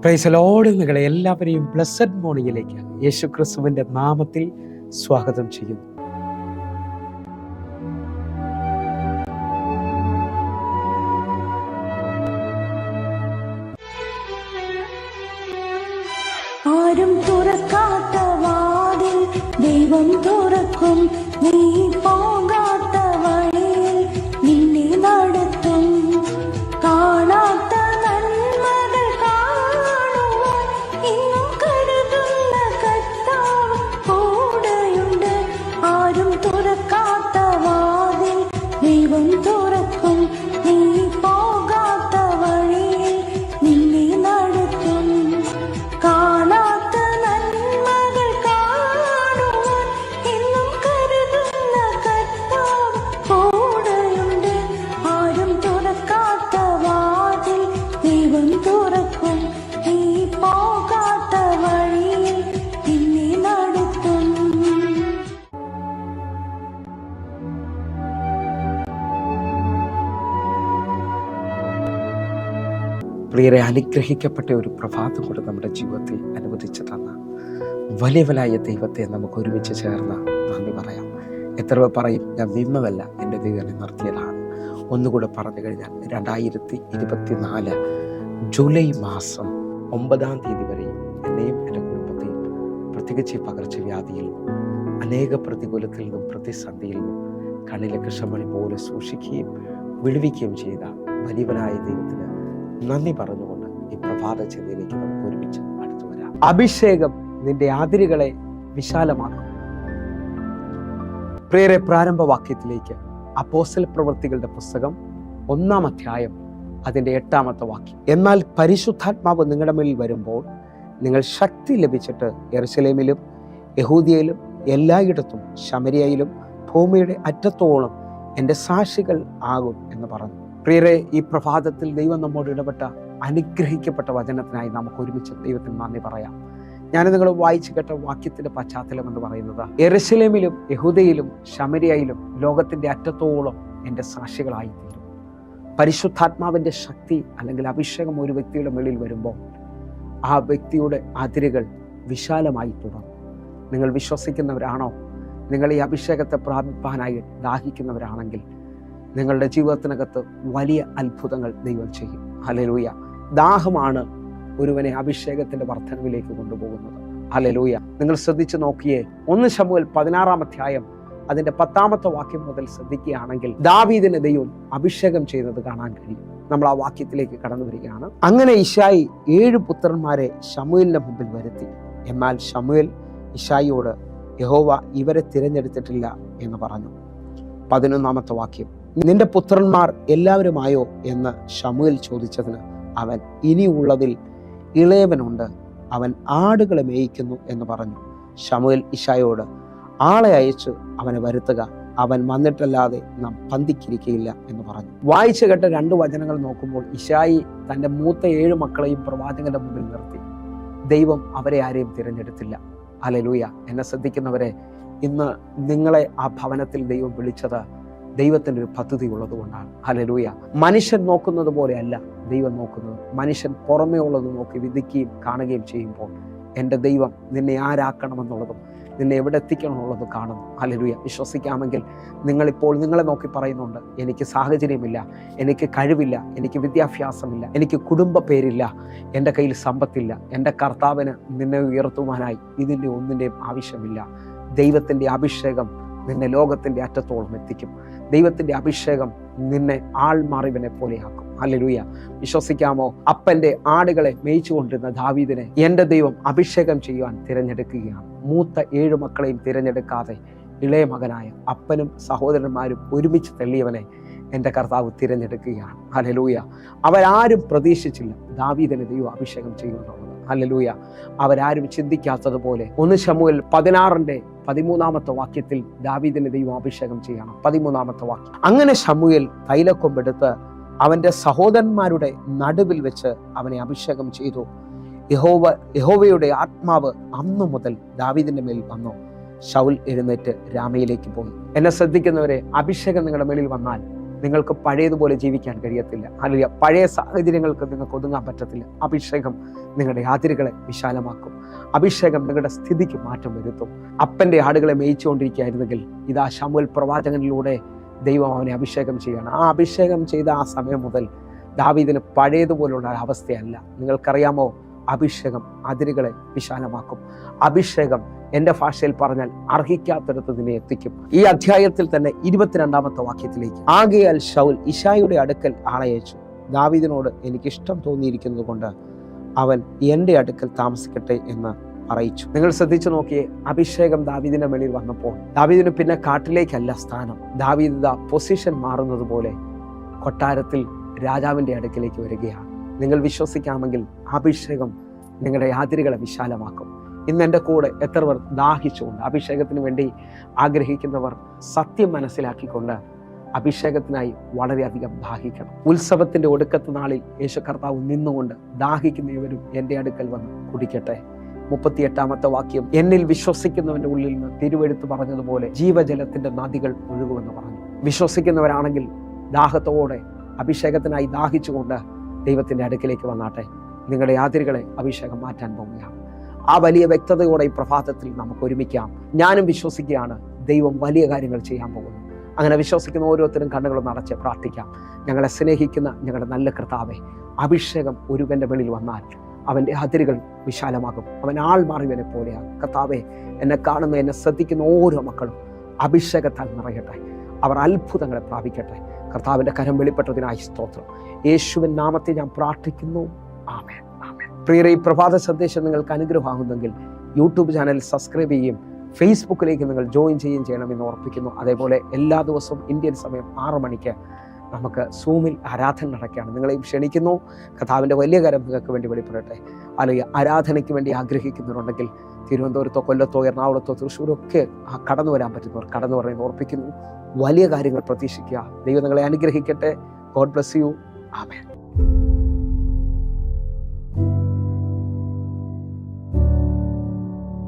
Praise Lord. നിങ്ങളെ എല്ലാവരെയും blessed മോർണിംഗിലേക്ക് യേശു ക്രിസ്തുവിന്റെ നാമത്തിൽ സ്വാഗതം ചെയ്യുന്നു. ആരും തുറക്കാത്ത വാതിൽ ദൈവം തുറക്കും. നീ പോകാത്ത വഴിയിൽ നിന്നെ നടത്തും. കാണാത്ത നന്മകൾ കാണുവാൻ ഇന്നും കരുതുന്ന കർത്താവ് കൂടെയുണ്ട്. ആരും തുറക്കാത്ത വാതിൽ ദൈവം തുറക്കും. നീ പോകാത്ത വഴിയിൽ നിന്നെ നടത്തും. കാണാത്ത നന്മകൾ കാണുവാൻ ഇന്നും കരുതുന്ന കർത്താവ് കൂടെയുണ്ട്. ആരും തുറക്കാത്ത വാതിൽ ദൈവം തുറക്കും. നീ പോകാത്ത വഴിയിൽ നിന്നെ നടത്തും. പ്രിയരെ, അനുഗ്രഹിക്കപ്പെട്ട ഒരു പ്രഭാതം കൂടെ നമ്മുടെ ജീവിതത്തിൽ അനുവദിച്ചു തന്ന വലിയവനായ ദൈവത്തെ നമുക്ക് ഒരുമിച്ച് ചേർന്ന് നന്ദി പറയാം. എത്ര പേർ പറയും, ഞാൻ നിന്നതല്ല, എൻ്റെ ദൈവനെ നിർത്തിയതാണ്. ഒന്നുകൂടെ പറഞ്ഞു കഴിഞ്ഞാൽ 2024 ജൂലൈ മാസം 9-ാം തീയതി വരെയും എന്നെയും എൻ്റെ കുടുംബത്തെയും പ്രത്യേകിച്ച് ഈ പകർച്ചവ്യാധിയിലും അനേക പ്രതികൂലത്തിൽ നിന്നും പ്രതിസന്ധിയിൽ നിന്നും കണ്ണിലെ കൃഷ്ണമണി പോലെ സൂക്ഷിക്കുകയും വിടുവിക്കുകയും ചെയ്ത വലിയവനായ ദൈവത്തിന് നന്ദി പറഞ്ഞുകൊണ്ട് ഈ പ്രഭാത ചിന്തയിലേക്ക് നമുക്ക് ഒരുമിച്ച് അടുത്തു വരാം. അഭിഷേകം നിന്റെ അതിരുകളെ വിശാലമാക്കും. പ്രിയരെ, പ്രാരംഭ വാക്യത്തിലേക്ക് അപ്പോസ്തല പ്രവൃത്തികളുടെ പുസ്തകം 1-ാം അധ്യായം അതിൻ്റെ 8-ാമത്തെ വാക്യം. എന്നാൽ പരിശുദ്ധാത്മാവ് നിങ്ങളുടെ മേൽ വരുമ്പോൾ നിങ്ങൾ ശക്തി ലഭിച്ചിട്ട് യെരുശലേമിലും യഹൂദിയയിലും എല്ലായിടത്തും ശമരിയയിലും ഭൂമിയുടെ അറ്റത്തോളം എൻ്റെ സാക്ഷികൾ ആകും എന്ന് പറഞ്ഞു. പ്രിയരെ, ഈ പ്രഭാതത്തിൽ ദൈവം നമ്മോട് ഇടപെട്ട അനുഗ്രഹിക്കപ്പെട്ട വചനത്തിനായി നമുക്ക് ഒരുമിച്ച് ദൈവത്തിന് നന്ദി പറയാം. ഞാൻ നിങ്ങൾ വായിച്ചു കേട്ട വാക്യത്തിന്റെ പശ്ചാത്തലം എന്ന് പറയുന്നത്, യെരുശലേമിലും യഹൂദയിലും ശമരിയയിലും ലോകത്തിന്റെ അറ്റത്തോളം എൻ്റെ സാക്ഷികളായി തീരും. പരിശുദ്ധാത്മാവിന്റെ ശക്തി അല്ലെങ്കിൽ അഭിഷേകം ഒരു വ്യക്തിയുടെ മേളിൽ വരുമ്പോൾ ആ വ്യക്തിയുടെ അതിരുകൾ വിശാലമായി തുടങ്ങും. നിങ്ങൾ വിശ്വസിക്കുന്നവരാണോ? നിങ്ങൾ ഈ അഭിഷേകത്തെ പ്രാപിപ്പാനായി ദാഹിക്കുന്നവരാണെങ്കിൽ നിങ്ങളുടെ ജീവിതത്തിനകത്ത് വലിയ അത്ഭുതങ്ങൾ ദൈവം ചെയ്യും. ഹല്ലേലൂയ. ദാഹമാണ് ഒരുവനെ അഭിഷേകത്തിന്റെ വർധനവിലേക്ക് കൊണ്ടുപോകുന്നത്. ഹല്ലേലൂയ. നിങ്ങൾ ശ്രദ്ധിച്ചു നോക്കിയേ, 1 ശമൂവേൽ 16-ാം അധ്യായം അതിന്റെ 10-ാമത്തെ വാക്യം മുതൽ ശ്രദ്ധിക്കുകയാണെങ്കിൽ ദാവീദിനെ ദൈവം അഭിഷേകം ചെയ്യുന്നത് കാണാൻ കഴിയും. നമ്മൾ ആ വാക്യത്തിലേക്ക് കടന്നു വരികയാണ്. അങ്ങനെ ഇശായി 7 പുത്രന്മാരെ ശമൂവേലിന്റെ മുമ്പിൽ വരുത്തി. എന്നാൽ ശമൂവേൽ ഇശായിയോട്, യഹോവ ഇവരെ തിരഞ്ഞെടുത്തിട്ടില്ല എന്ന് പറഞ്ഞു. 11-ാമത്തെ വാക്യം. നിന്റെ പുത്രന്മാർ എല്ലാവരുമായോ എന്ന് ശമൂവേൽ ചോദിച്ചതിന് അവൻ, ഇനിയുള്ളതിൽ ഇളയവനുണ്ട്, അവൻ ആടുകളെ മേയിക്കുന്നു എന്ന് പറഞ്ഞു. ശമൂവേൽ ഇശായിയോട്, ആളെ അയച്ച് അവനെ വരുത്തുക, അവൻ വന്നിട്ടല്ലാതെ നാം പന്തിക്കിരിക്കയില്ല എന്ന് പറഞ്ഞു. വായിച്ചു കേട്ട 2 വചനങ്ങൾ നോക്കുമ്പോൾ ഇശായി തൻ്റെ മൂത്ത 7 മക്കളെയും പ്രവാചകന്റെ മുമ്പിൽ നിർത്തി. ദൈവം അവരെ ആരെയും തിരഞ്ഞെടുത്തില്ല. ഹല്ലേലൂയ. എന്നെ ശ്രദ്ധിക്കുന്നവരെ, ഇന്ന് നിങ്ങളെ ആ ഭവനത്തിൽ ദൈവം വിളിച്ചത് ദൈവത്തിൻ്റെ ഒരു പദ്ധതി ഉള്ളത് കൊണ്ടാണ്. ഹല്ലേലൂയ. മനുഷ്യൻ നോക്കുന്നത് പോലെയല്ല ദൈവം നോക്കുന്നത്. മനുഷ്യൻ പുറമേ ഉള്ളത് നോക്കി വിധിക്കുകയും കാണുകയും ചെയ്യുമ്പോൾ എൻ്റെ ദൈവം നിന്നെ ആരാക്കണമെന്നുള്ളതും നിന്നെ എവിടെ എത്തിക്കണമെന്നുള്ളത് കാണുന്നു. ഹല്ലേലൂയ. വിശ്വസിക്കാമെങ്കിൽ നിങ്ങളിപ്പോൾ നിങ്ങളെ നോക്കി പറയുന്നുണ്ട്, എനിക്ക് സാഹചര്യമില്ല, എനിക്ക് കഴിവില്ല, എനിക്ക് വിദ്യാഭ്യാസമില്ല, എനിക്ക് കുടുംബ പേരില്ല, എൻ്റെ കയ്യിൽ സമ്പത്തില്ല. എൻ്റെ കർത്താവിന് നിന്നെ ഉയർത്തുവാനായി ഇതിൻ്റെ ഒന്നിൻ്റെയും ആവശ്യമില്ല. ദൈവത്തിൻ്റെ അഭിഷേകം നിന്നെ ലോകത്തിൻ്റെ അറ്റത്തോളം എത്തിക്കും. ദൈവത്തിൻ്റെ അഭിഷേകം നിന്നെ ആൾമാറിവനെ പോലെയാക്കും. ഹല്ലേലൂയ. വിശ്വസിക്കാമോ? അപ്പൻ്റെ ആടുകളെ മേയിച്ചു കൊണ്ടിരുന്ന ദാവീദിനെ എൻ്റെ ദൈവം അഭിഷേകം ചെയ്യുവാൻ തിരഞ്ഞെടുക്കുകയാണ്. മൂത്ത 7 മക്കളെയും തിരഞ്ഞെടുക്കാതെ ഇളയ മകനായ അപ്പനും സഹോദരന്മാരും ഒരുമിച്ച് തള്ളിയവനെ എൻ്റെ കർത്താവ് തിരഞ്ഞെടുക്കുകയാണ്. ഹല്ലേലൂയ. അവരാരും പ്രതീക്ഷിച്ചില്ല ദാവീദിനെ ദൈവം അഭിഷേകം ചെയ്യുമെന്നുള്ളത്. ഹല്ലേലൂയ. അവരാരും ചിന്തിക്കാത്തതുപോലെ 1 ശമൂവേൽ 16-ന്റെ 13-ാമത്തെ വാക്യത്തിൽ ദാവീദിനെ ദൈവം അഭിഷേകം ചെയ്യണം. 13-ാമത്തെ വാക്യം. അങ്ങനെ ശമൂവേൽ തൈലക്കൊമ്പെടുത്ത് അവന്റെ സഹോദരന്മാരുടെ നടുവിൽ വെച്ച് അവനെ അഭിഷേകം ചെയ്തു. യഹോവയുടെ ആത്മാവ് അന്നു മുതൽ ദാവീദിന്റെ മേൽ വന്നു. ശൗൽ എഴുന്നേറ്റ് രാമയിലേക്ക് പോയി. എന്നെ ശ്രദ്ധിക്കുന്നവരെ, അഭിഷേകം നിങ്ങളുടെ മേളിൽ വന്നാൽ നിങ്ങൾക്ക് പഴയതുപോലെ ജീവിക്കാൻ കഴിയത്തില്ല. അല്ലെങ്കിൽ പഴയ സാഹചര്യങ്ങൾക്ക് നിങ്ങൾക്ക് ഒതുങ്ങാൻ പറ്റത്തില്ല. അഭിഷേകം നിങ്ങളുടെ അതിരുകളെ വിശാലമാക്കും. അഭിഷേകം നിങ്ങളുടെ സ്ഥിതിക്ക് മാറ്റം വരുത്തും. അപ്പൻ്റെ ആടുകളെ മേയിച്ചുകൊണ്ടിരിക്കുകയായിരുന്നെങ്കിൽ ഇതാ ശമൂവേൽ പ്രവാചകനിലൂടെ ദൈവം അവനെ അഭിഷേകം ചെയ്യണം. ആ അഭിഷേകം ചെയ്ത ആ സമയം മുതൽ ദാവീദിന് പഴയതുപോലുള്ള അവസ്ഥയല്ല. നിങ്ങൾക്കറിയാമോ, അഭിഷേകം അതിരുകളെ വിശാലമാക്കും. അഭിഷേകം എൻ്റെ ഭാഷയിൽ പറഞ്ഞാൽ അർഹിക്കാത്തിടത്ത് നിന്നെ എത്തിക്കും. ഈ അധ്യായത്തിൽ തന്നെ 22-ാമത്തെ വാക്യത്തിലേക്ക്, ആകയാൽ ശൗൽ ഇശായിയുടെ അടുക്കൽ ആളയച്ചു, ദാവീദിനോട് എനിക്കിഷ്ടം തോന്നിയിരിക്കുന്നത് കൊണ്ട് അവൻ എൻ്റെ അടുക്കൽ താമസിക്കട്ടെ എന്ന് അറിയിച്ചു. നിങ്ങൾ ശ്രദ്ധിച്ചു നോക്കിയേ, അഭിഷേകം ദാവീദിന്റെ മേളിൽ വന്നപ്പോൾ ദാവീദിന് പിന്നെ കാട്ടിലേക്കല്ല സ്ഥാനം. ദാവീദ് പൊസിഷൻ മാറുന്നത് പോലെ കൊട്ടാരത്തിൽ രാജാവിൻ്റെ അടുക്കിലേക്ക് വരികയാണ്. നിങ്ങൾ വിശ്വസിക്കാമെങ്കിൽ അഭിഷേകം നിങ്ങളുടെ അതിരുകളെ വിശാലമാക്കും. ഇന്ന് എൻ്റെ കൂടെ എത്ര പേർ ദാഹിച്ചുകൊണ്ട് അഭിഷേകത്തിന് വേണ്ടി ആഗ്രഹിക്കുന്നവർ സത്യം മനസ്സിലാക്കിക്കൊണ്ട് അഭിഷേകത്തിനായി വളരെയധികം ദാഹിക്കണം. ഉത്സവത്തിന്റെ ഒടുക്കത്തെ നാളിൽ യേശു കർത്താവ് നിന്നുകൊണ്ട് ദാഹിക്കുന്നവരും എൻ്റെ അടുക്കൽ വന്ന് കുടിക്കട്ടെ. 38-ാമത്തെ വാക്യം, എന്നിൽ വിശ്വസിക്കുന്നവന്റെ ഉള്ളിൽ നിന്ന് തിരുവെഴുത്ത് പറഞ്ഞതുപോലെ ജീവജലത്തിന്റെ നദികൾ ഒഴുകുമെന്ന് പറഞ്ഞു. വിശ്വസിക്കുന്നവരാണെങ്കിൽ ദാഹത്തോടെ അഭിഷേകത്തിനായി ദാഹിച്ചുകൊണ്ട് ദൈവത്തിന്റെ അടുക്കിലേക്ക് വന്നാട്ടെ. നിങ്ങളുടെ അതിരുകളെ അഭിഷേകം മാറ്റാൻ പോവുകയാണ്. ആ വലിയ വ്യക്തതയോടെ ഈ പ്രഭാതത്തിൽ നമുക്ക് ഒരുമിക്കാം. ഞാനും വിശ്വസിക്കുകയാണ്, ദൈവം വലിയ കാര്യങ്ങൾ ചെയ്യാൻ പോകുന്നു. അങ്ങനെ വിശ്വസിക്കുന്ന ഓരോരുത്തരും കണ്ണുകളും നടച്ച് പ്രാർത്ഥിക്കാം. ഞങ്ങളെ സ്നേഹിക്കുന്ന ഞങ്ങളുടെ നല്ല കർത്താവേ, അഭിഷേകം ഒരുവന്റെ വെളിയിൽ വന്നാൽ അവൻ്റെ അതിരുകൾ വിശാലമാകും. അവൻ ആൾ മാറിയവനെ പോലെയാകും. കർത്താവേ, എന്നെ കാണുന്ന എന്നെ ശ്രദ്ധിക്കുന്ന ഓരോ മക്കളും അഭിഷേകത്താൽ നിറയട്ടെ. അവർ അത്ഭുതങ്ങളെ പ്രാപിക്കട്ടെ. കർത്താവിൻ്റെ കരം വെളിപ്പെട്ടതിനായി സ്തോത്രം. യേശുവിൻ നാമത്തിൽ ഞാൻ പ്രാർത്ഥിക്കുന്നു. ആമേൻ, ആമേൻ. പ്രിയരെ, ഈ പ്രഭാത സന്ദേശം നിങ്ങൾക്ക് അനുഗ്രഹമാകുന്നെങ്കിൽ യൂട്യൂബ് ചാനൽ സബ്സ്ക്രൈബ് ചെയ്യുകയും ഫേസ്ബുക്കിലേക്ക് നിങ്ങൾ ജോയിൻ ചെയ്യുകയും ചെയ്യണമെന്ന് ഓർപ്പിക്കുന്നു. അതേപോലെ എല്ലാ ദിവസവും ഇന്ത്യൻ സമയം 6 മണിക്ക് നമുക്ക് സൂമിൽ ആരാധന നടക്കുകയാണ്. നിങ്ങളെയും ക്ഷണിക്കുന്നു. കർത്താവിൻ്റെ വലിയ കരം നിങ്ങൾക്ക് വേണ്ടി വെളിപ്പെടട്ടെ. അല്ലെങ്കിൽ ആരാധനയ്ക്ക് വേണ്ടി ആഗ്രഹിക്കുന്നവരുണ്ടെങ്കിൽ തിരുവനന്തപുരത്തോ കൊല്ലത്തോ എറണാകുളത്തോ തൃശ്ശൂരോ ഒക്കെ കടന്നു വരാൻ പറ്റുന്നവർ കടന്നു പറയുന്നത് ഓർപ്പിക്കുന്നു. വലിയ കാര്യങ്ങൾ പ്രതീക്ഷിക്കുക. ദൈവം നിങ്ങളെ അനുഗ്രഹിക്കട്ടെ. God bless you. ആമേൻ.